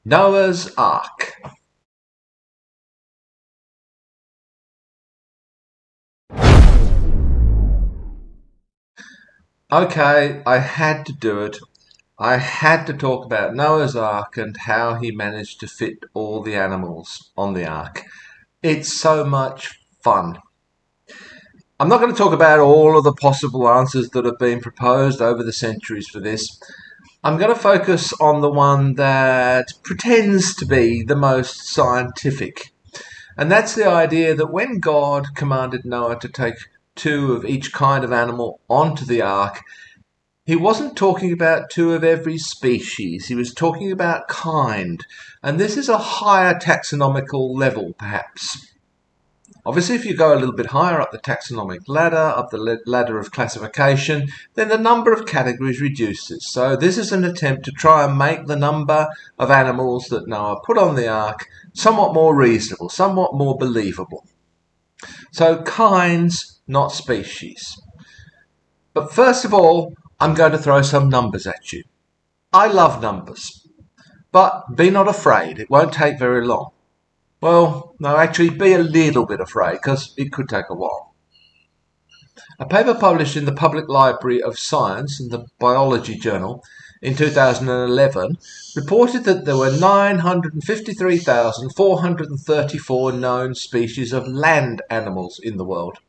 Noah's Ark. Okay, I had to do it. I had to talk about Noah's Ark and how he managed to fit all the animals on the Ark. It's so much fun. I'm not going to talk about all of the possible answers that have been proposed over the centuries for this. I'm going to focus on the one that pretends to be the most scientific. And that's the idea that when God commanded Noah to take two of each kind of animal onto the ark, he wasn't talking about two of every species. He was talking about kind. And this is a higher taxonomical level, perhaps. Obviously, if you go a little bit higher up the taxonomic ladder, up the ladder of classification, then the number of categories reduces. So this is an attempt to try and make the number of animals that Noah put on the ark somewhat more reasonable, somewhat more believable. So kinds, not species. But first of all, I'm going to throw some numbers at you. I love numbers, but be not afraid, it won't take very long. Well, no, actually be a little bit afraid, because it could take a while. A paper published in the Public Library of Science in the Biology Journal in 2011 reported that there were 953,434 known species of land animals in the world,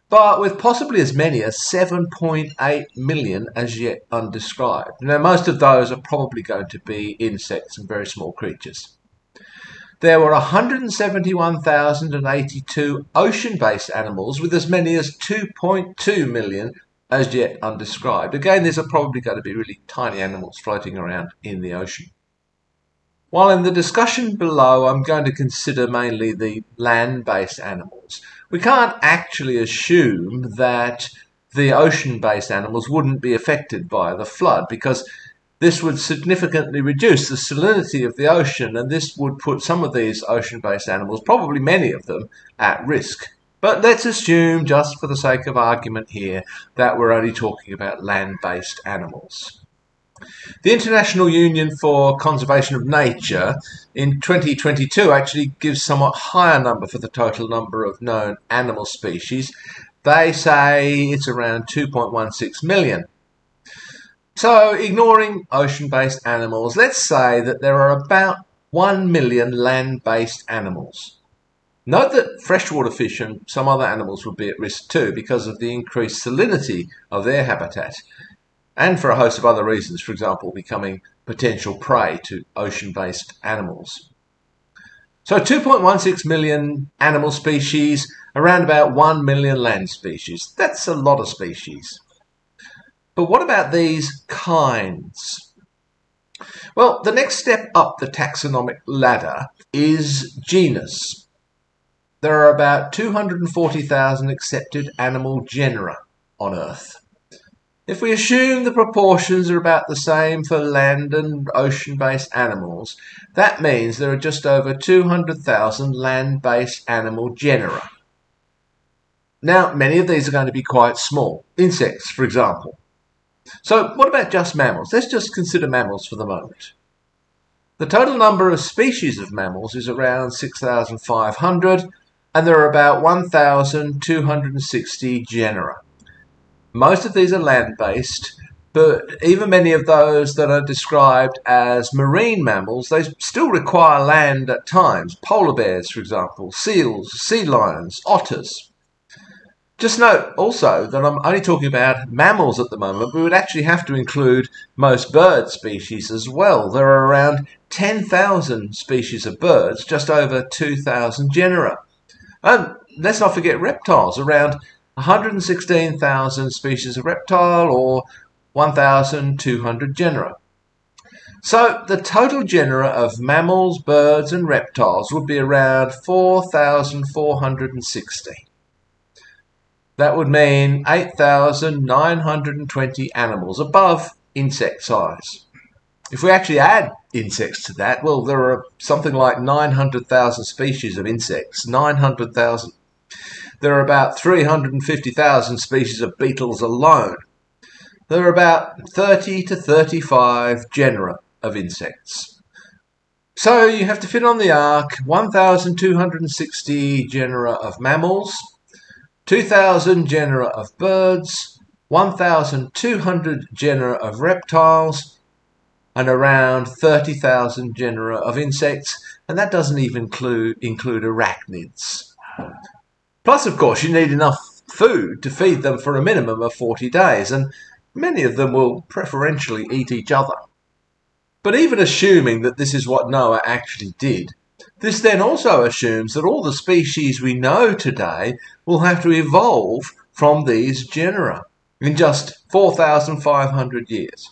but with possibly as many as 7.8 million as yet undescribed. Now, most of those are probably going to be insects and very small creatures. There were 171,082 ocean-based animals with as many as 2.2 million as yet undescribed. Again, these are probably going to be really tiny animals floating around in the ocean. While in the discussion below, I'm going to consider mainly the land-based animals. We can't actually assume that the ocean-based animals wouldn't be affected by the flood, because this would significantly reduce the salinity of the ocean, and this would put some of these ocean-based animals, probably many of them, at risk. But let's assume, just for the sake of argument here, that we're only talking about land-based animals. The International Union for Conservation of Nature in 2022 actually gives a somewhat higher number for the total number of known animal species. They say it's around 2.16 million. So, ignoring ocean-based animals, let's say that there are about 1 million land-based animals. Note that freshwater fish and some other animals would be at risk too because of the increased salinity of their habitat, and for a host of other reasons, for example, becoming potential prey to ocean-based animals. So 2.16 million animal species, around about 1 million land species. That's a lot of species. But what about these kinds? Well, the next step up the taxonomic ladder is genus. There are about 240,000 accepted animal genera on Earth. If we assume the proportions are about the same for land and ocean-based animals, that means there are just over 200,000 land-based animal genera. Now, many of these are going to be quite small. Insects, for example. So what about just mammals? Let's just consider mammals for the moment. The total number of species of mammals is around 6,500, and there are about 1,260 genera. Most of these are land-based, but even many of those that are described as marine mammals, they still require land at times. Polar bears, for example, seals, sea lions, otters. Just note also that I'm only talking about mammals at the moment, but we would actually have to include most bird species as well. There are around 10,000 species of birds, just over 2,000 genera. And let's not forget reptiles, around 116,000 species of reptile, or 1,200 genera. So the total genera of mammals, birds and reptiles would be around 4,460. That would mean 8,920 animals above insect size. If we actually add insects to that, well, there are something like 900,000 species of insects. 900,000. There are about 350,000 species of beetles alone. There are about 30 to 35 genera of insects. So you have to fit on the ark 1,260 genera of mammals, 2,000 genera of birds, 1,200 genera of reptiles, and around 30,000 genera of insects, and that doesn't even include arachnids. Plus, of course, you need enough food to feed them for a minimum of 40 days, and many of them will preferentially eat each other. But even assuming that this is what Noah actually did, this then also assumes that all the species we know today will have to evolve from these genera in just 4,500 years.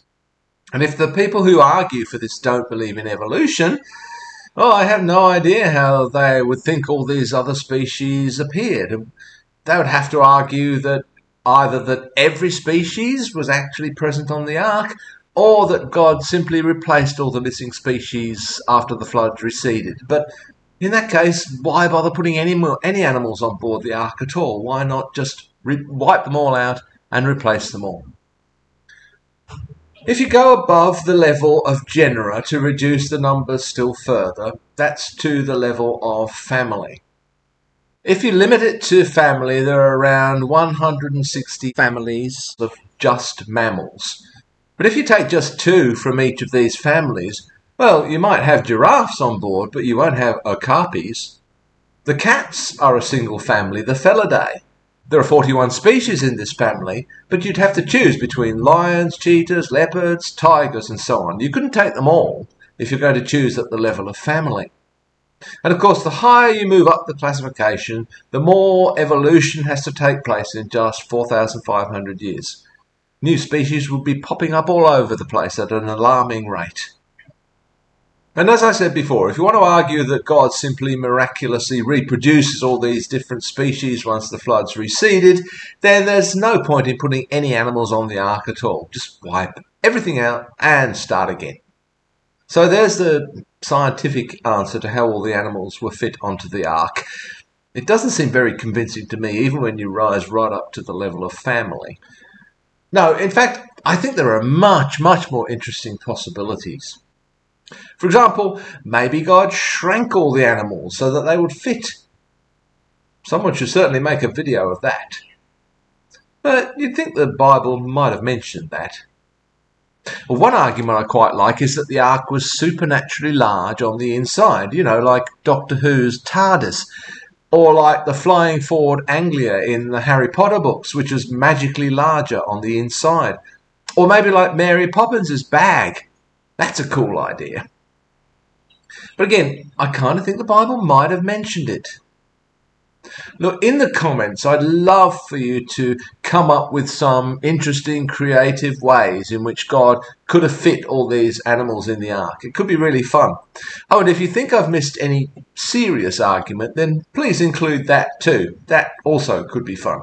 And if the people who argue for this don't believe in evolution, well, I have no idea how they would think all these other species appeared. They would have to argue that either that every species was actually present on the ark, or that God simply replaced all the missing species after the flood receded. But in that case, why bother putting any animals on board the ark at all? Why not just wipe them all out and replace them all? If you go above the level of genera to reduce the numbers still further, that's to the level of family. If you limit it to family, there are around 160 families of just mammals. But if you take just 2 from each of these families, well, you might have giraffes on board, but you won't have okapis. The cats are a single family, the Felidae. There are 41 species in this family, but you'd have to choose between lions, cheetahs, leopards, tigers, and so on. You couldn't take them all if you're going to choose at the level of family. And of course, the higher you move up the classification, the more evolution has to take place in just 4,500 years. New species will be popping up all over the place at an alarming rate. And as I said before, if you want to argue that God simply miraculously reproduces all these different species once the floods receded, then there's no point in putting any animals on the ark at all. Just wipe everything out and start again. So there's the scientific answer to how all the animals were fit onto the ark. It doesn't seem very convincing to me, even when you rise right up to the level of family. No, in fact, I think there are much, much more interesting possibilities. For example, maybe God shrank all the animals so that they would fit. Someone should certainly make a video of that. But you'd think the Bible might have mentioned that. Well, one argument I quite like is that the ark was supernaturally large on the inside, you know, like Doctor Who's TARDIS, or like the flying forward Anglia in the Harry Potter books, which is magically larger on the inside. Or maybe like Mary Poppins' bag. That's a cool idea. But again, I kind of think the Bible might have mentioned it. Look, in the comments, I'd love for you to come up with some interesting, creative ways in which God could have fit all these animals in the ark. It could be really fun. Oh, and if you think I've missed any serious argument, then please include that too. That also could be fun.